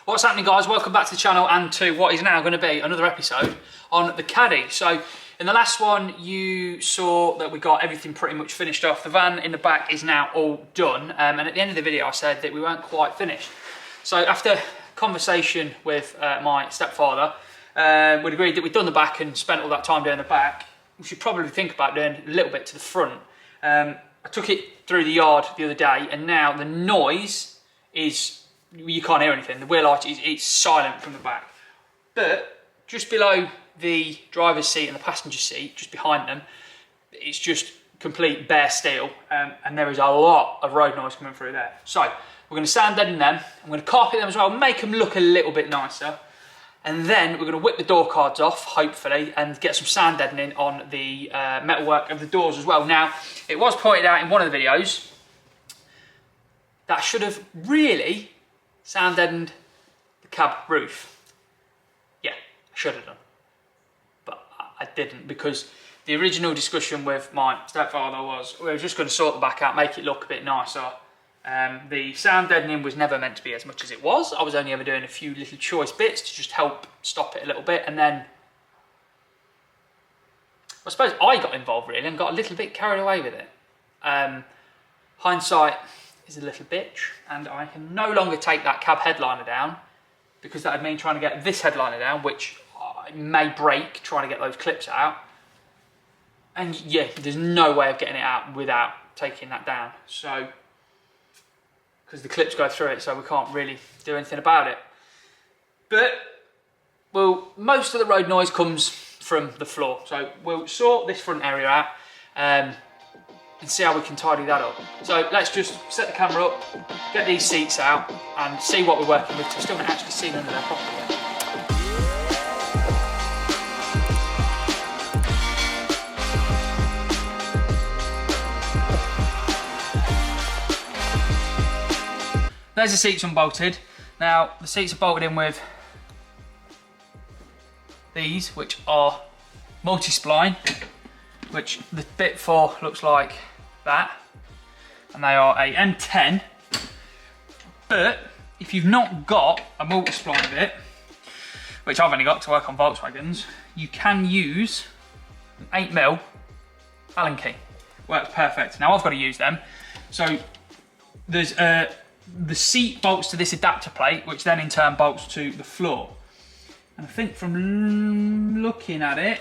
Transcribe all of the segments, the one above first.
What's happening, guys? Welcome back to the channel and to what is now going to be another episode on the Caddy. So in the last one you saw that we got everything pretty much finished off. The van in the back is now all done, and at the end of the video I said that we weren't quite finished. So after conversation with my stepfather, we'd agreed that we'd done the back and spent all that time doing the back. We should probably think about doing a little bit to the front. I took it through the yard the other day, and now the noise is, you can't hear anything. The wheel arch it's silent from the back. But just below the driver's seat and the passenger seat, just behind them, it's just complete bare steel, and there is a lot of road noise coming through there. So we're going to sand deaden them. I'm going to carpet them as well, make them look a little bit nicer. And then we're going to whip the door cards off, hopefully, and get some sand deadening on the metalwork of the doors as well. Now, it was pointed out in one of the videos that I should have really sand deadened the cab roof. Yeah, I should have done. But I didn't, because the original discussion with my stepfather was we were just going to sort the back out, make it look a bit nicer. The sound deadening was never meant to be as much as it was. I was only ever doing a few little choice bits to just help stop it a little bit, and then I suppose I got involved really and got a little bit carried away with it. Hindsight is a little bitch, and I can no longer take that cab headliner down, because that would mean trying to get this headliner down, which I may break trying to get those clips out. And yeah, there's no way of getting it out without taking that down. So, because the clips go through it, so we can't really do anything about it. But, well, most of the road noise comes from the floor. So we'll sort this front area out and see how we can tidy that up. So let's just set the camera up, get these seats out and see what we're working with. I still haven't actually seen under there properly yet. There's the seats unbolted. Now the seats are bolted in with these, which are multi-spline, which the bit for looks like that, and they are a M10. But if you've not got a multi-spline bit, which I've only got to work on Volkswagens, you can use an 8mm Allen key. Works perfect. Now I've got to use them. So there's the seat bolts to this adapter plate, which then in turn bolts to the floor. And I think from looking at it,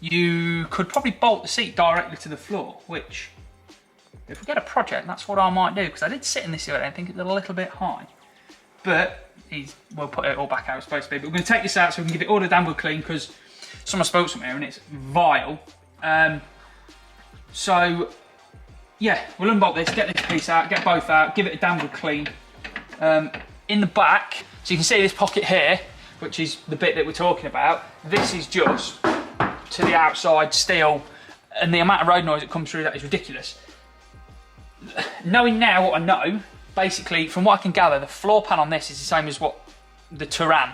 you could probably bolt the seat directly to the floor, which, if we get a project, that's what I might do, because I did sit in this the other day and think it's a little bit high. But we'll put it all back how it's supposed to be. But we're going to take this out so we can give it all a damn good clean, because someone spoke to me here and it's vile. So yeah, we'll unbolt this, get this piece out, get both out, give it a damn good clean. In the back, so you can see this pocket here, which is the bit that we're talking about. This is just to the outside steel, and the amount of road noise that comes through that is ridiculous. Knowing now what I know, basically from what I can gather, the floor pan on this is the same as what the Touran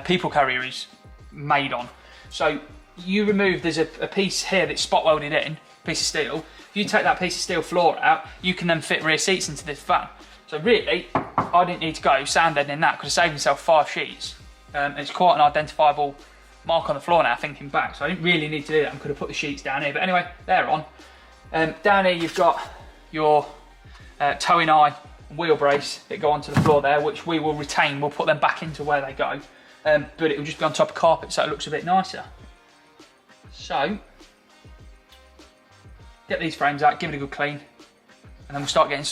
people carrier is made on. So you remove, there's a piece here that's spot welded in, piece of steel. If you take that piece of steel floor out, you can then fit rear seats into this van. So really, I didn't need to go sand deadening that, because I saved myself 5 sheets. It's quite an identifiable mark on the floor now, thinking back. So I didn't really need to do that. I could have put the sheets down here. But anyway, they're on. Down here you've got your towing eye and wheel brace that go onto the floor there, which we will retain. We'll put them back into where they go. But it will just be on top of carpet, so it looks a bit nicer. So get these frames out, give it a good clean, and then we'll start get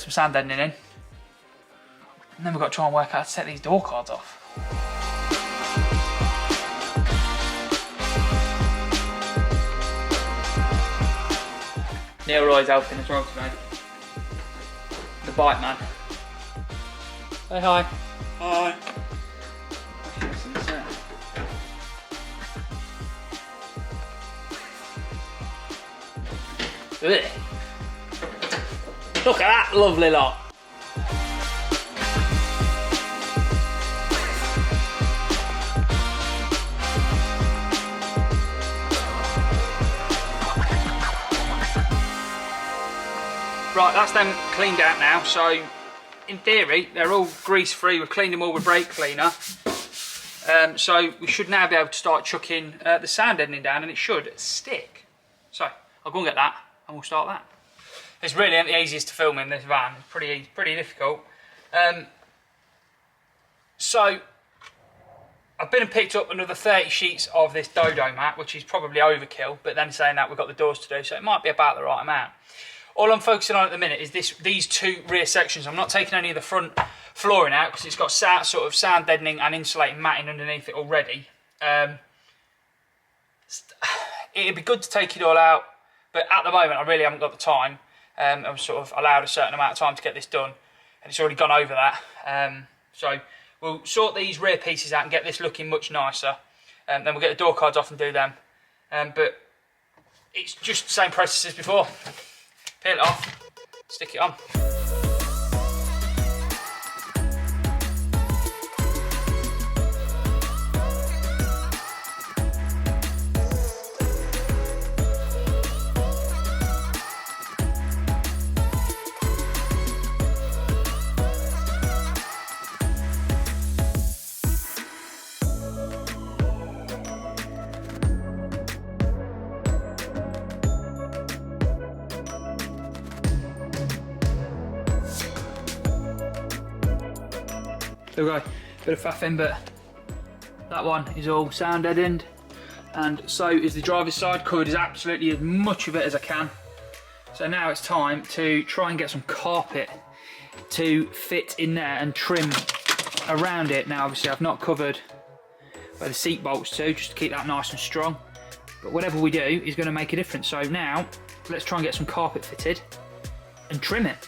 some sand deadening in. And then we've got to try and work out how to set these door cards off. Neil Roy's helping as well today. The bike man. Say hi. Hi. Look at that lovely lot. Right, that's them cleaned out now, so in theory, they're all grease free. We've cleaned them all with brake cleaner. So we should now be able to start chucking the sound deadening down, and it should stick. So I'll go and get that and we'll start that. It's really ain't the easiest to film in this van. It's pretty difficult. So I've been and picked up another 30 sheets of this Dodo mat, which is probably overkill, but then saying that we've got the doors to do, so it might be about the right amount. All I'm focusing on at the minute is these two rear sections. I'm not taking any of the front flooring out because it's got sort of sound deadening and insulating matting underneath it already. It'd be good to take it all out, but at the moment I really haven't got the time. I'm sort of allowed a certain amount of time to get this done, and it's already gone over that. So we'll sort these rear pieces out and get this looking much nicer. Then we'll get the door cards off and do them. But it's just the same process as before. Peel it off, stick it on. There we go, bit of faffing, but that one is all sound deadened, and so is the driver's side, covered as absolutely as much of it as I can. So now it's time to try and get some carpet to fit in there and trim around it. Now obviously I've not covered where the seat bolts to, just to keep that nice and strong, but whatever we do is going to make a difference. So now let's try and get some carpet fitted and trim it.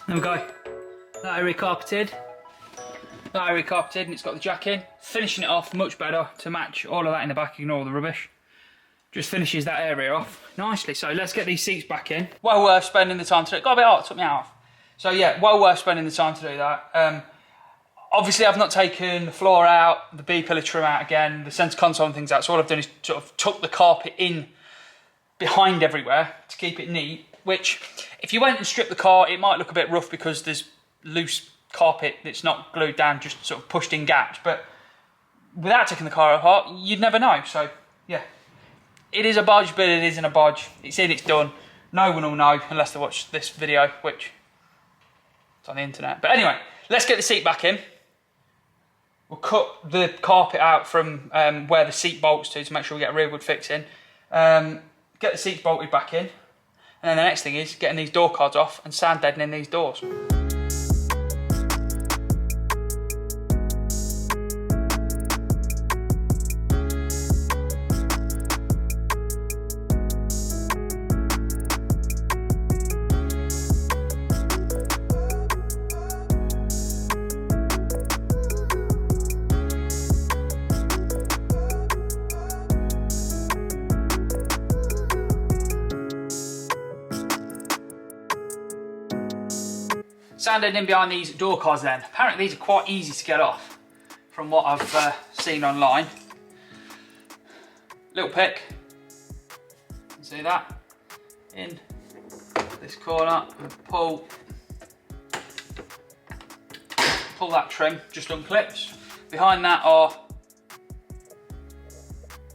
There we go, that area carpeted, and it's got the jack in. Finishing it off much better to match all of that in the back, ignore all the rubbish. Just finishes that area off nicely. So let's get these seats back in. Well worth spending the time to do it. Got a bit hot, took me out. So yeah, well worth spending the time to do that. Obviously I've not taken the floor out, the B-pillar trim out again, the centre console and things out. So all I've done is sort of tuck the carpet in behind everywhere to keep it neat. Which, if you went and stripped the car, it might look a bit rough because there's loose carpet that's not glued down, just sort of pushed in gaps. But without taking the car apart, you'd never know. So, yeah. It is a bodge, but it isn't a bodge. It's in, it's done. No one will know unless they watch this video, which it's on the internet. But anyway, let's get the seat back in. We'll cut the carpet out from where the seat bolts to make sure we get a rear wood fixing. Get the seats bolted back in. And then the next thing is getting these door cards off and sound deadening these doors. Sound deadening behind these door cards then. Apparently these are quite easy to get off from what I've seen online. Little pick, see that? In this corner and pull that trim, just unclips. Behind that are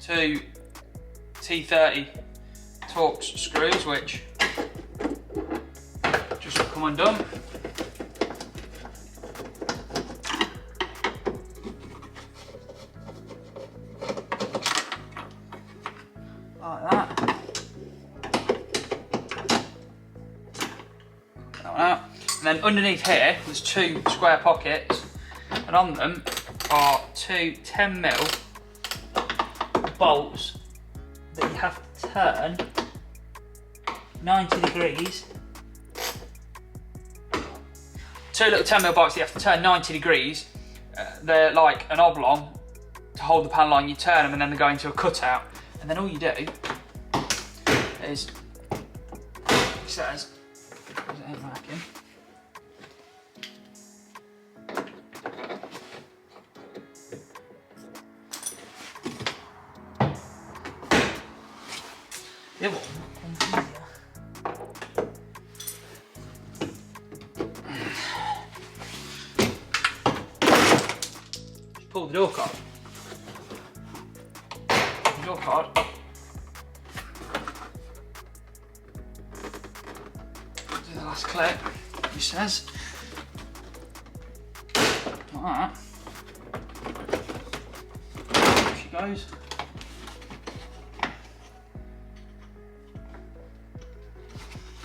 two T30 Torx screws which just come undone. Like that. like that. And then underneath here, there's 2 square pockets, and on them are 2 10mm bolts that you have to turn 90 degrees. 2 little 10mm bolts that you have to turn 90 degrees. They're like an oblong to hold the panel on. You turn them and then they go into a cutout. And then all you do is, it says, because it ain't working. The other one comes easier. Just pull the door card. Door card. Do the last clip, he says. Like that. There she goes.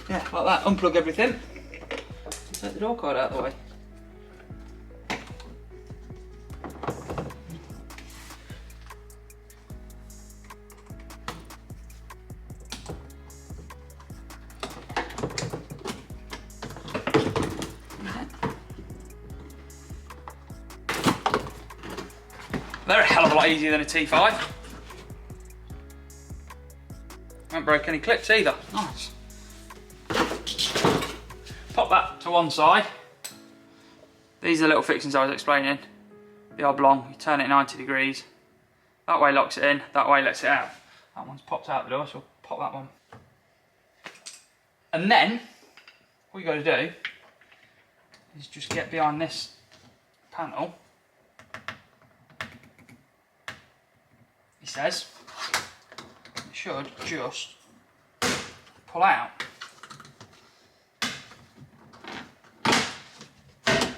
Yeah, like that. Unplug everything. Take the door card out of the way. They're a hell of a lot easier than a T5. Won't break any clips either. Nice. Pop that to one side. These are the little fixings I was explaining. The oblong, you turn it 90 degrees. That way locks it in, that way lets it out. That one's popped out the door, so I'll pop that one. And then, what you got to do is just get behind this panel. He says, it should just pull out.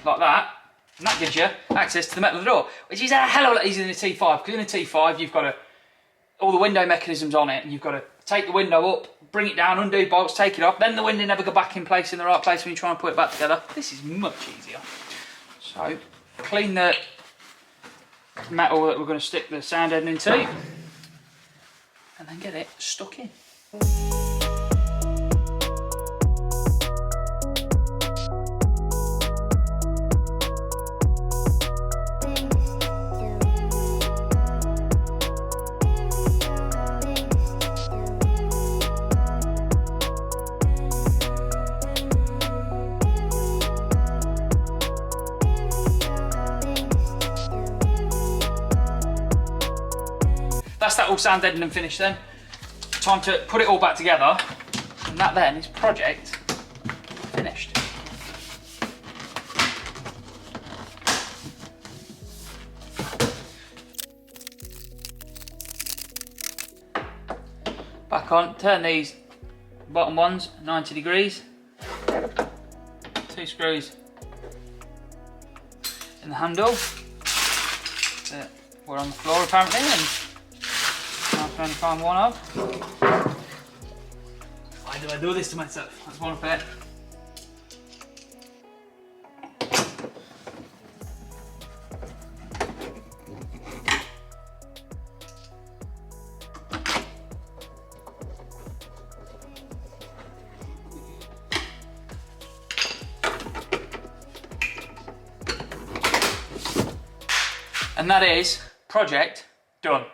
Like that, and that gives you access to the metal of the door, which is a hell of a lot easier than a T5, because in a T5 you've got all the window mechanisms on it, and you've got to take the window up, bring it down, undo bolts, take it off, then the window never go back in place in the right place when you try and put it back together. This is much easier. So, clean the metal that we're going to stick the sound head into, and then get it stuck in. That's that all sound deadened and finished then. Time to put it all back together, and that then is project finished. Back on, turn these bottom ones 90 degrees. 2 screws in the handle. We're on the floor apparently, and I can only find one of. Why do I do this to myself? That's one of it. And that is project done.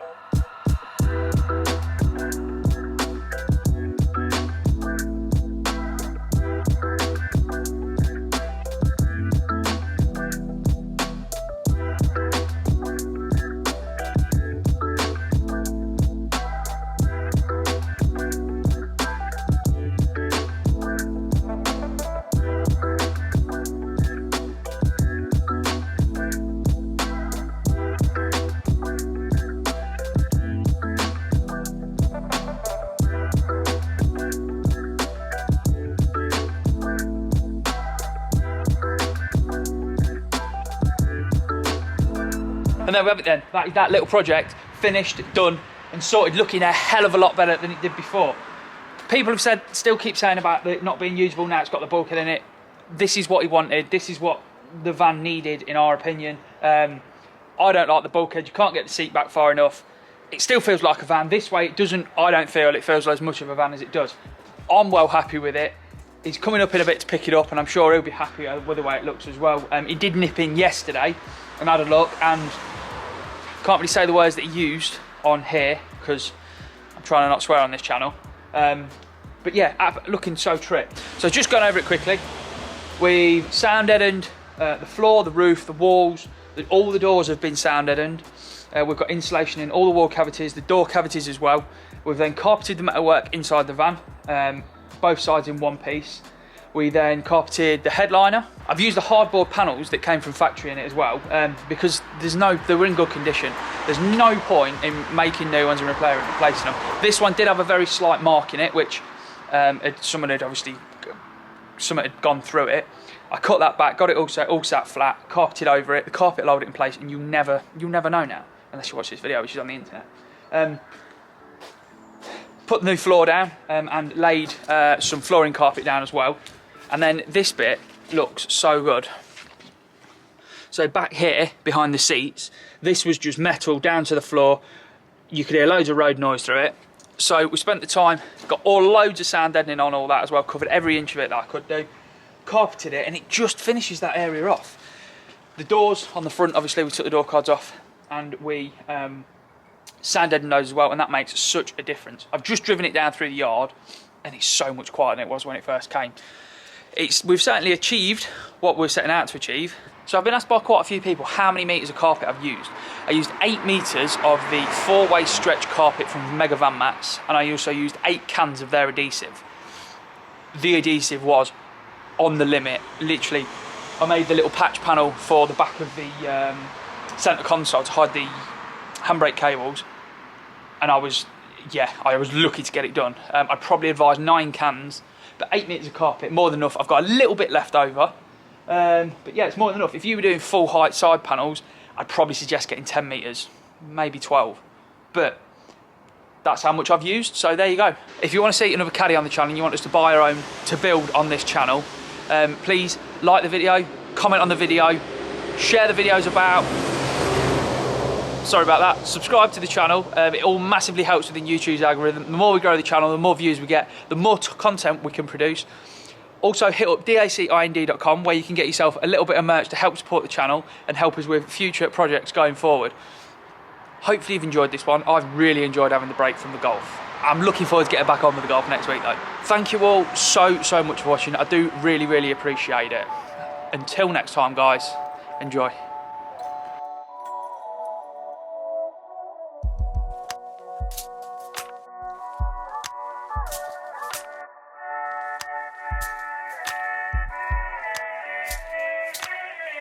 And there we have it then. That is that little project finished, done, and sorted, looking a hell of a lot better than it did before. People have said, still keep saying about it not being usable now, it's got the bulkhead in it. this is what he wanted. This is what the van needed, in our opinion. I don't like the bulkhead. You can't get the seat back far enough. It still feels like a van. This way, it doesn't. I don't feel it feels as much of a van as it does. I'm well happy with it. He's coming up in a bit to pick it up, and I'm sure he'll be happy with the way it looks as well. He did nip in yesterday and had a look, and can't really say the words that he used on here because I'm trying to not swear on this channel. But yeah, looking so trip. So just going over it quickly. We've sound deadened the floor, the roof, the walls. All the doors have been sound deadened. We've got insulation in all the wall cavities, the door cavities as well. We've then carpeted the metalwork inside the van, both sides in one piece. We then carpeted the headliner. I've used the hardboard panels that came from factory in it as well, because they were in good condition. There's no point in making new ones and replacing them. This one did have a very slight mark in it, which someone had gone through it. I cut that back, got it all sat flat, carpeted over it, the carpet lowered it in place, and you'll never know now, unless you watch this video, which is on the internet. Put the new floor down and laid some flooring carpet down as well. And then this bit looks so good. So back here, behind the seats, this was just metal down to the floor. You could hear loads of road noise through it. So we spent the time, got loads of sound deadening on all that as well, covered every inch of it that I could do, carpeted it, and it just finishes that area off. The doors on the front, obviously we took the door cards off, and we sound deadened those as well, and that makes such a difference. I've just driven it down through the yard, and it's so much quieter than it was when it first came. We've certainly achieved what we're setting out to achieve. So I've been asked by quite a few people how many metres of carpet I've used. I used 8 metres of the 4-way stretch carpet from Mega Van Mats, and I also used 8 cans of their adhesive. The adhesive was on the limit, literally. I made the little patch panel for the back of the centre console to hide the handbrake cables, and I was lucky to get it done. I'd probably advise 9 cans, but 8 metres of carpet, more than enough. I've got a little bit left over, but yeah, it's more than enough. If you were doing full height side panels, I'd probably suggest getting 10 metres, maybe 12, but that's how much I've used, so there you go. If you want to see another caddy on the channel and you want us to buy our own to build on this channel, please like the video, comment on the video, share the videos about. Sorry about that. Subscribe to the channel. It all massively helps within YouTube's algorithm. The more we grow the channel, the more views we get, the more content we can produce. Also hit up dacind.com where you can get yourself a little bit of merch to help support the channel and help us with future projects going forward. Hopefully you've enjoyed this one. I've really enjoyed having the break from the golf. I'm looking forward to getting back on with the golf next week though. Thank you all so much for watching. I do really appreciate it. Until next time guys, enjoy.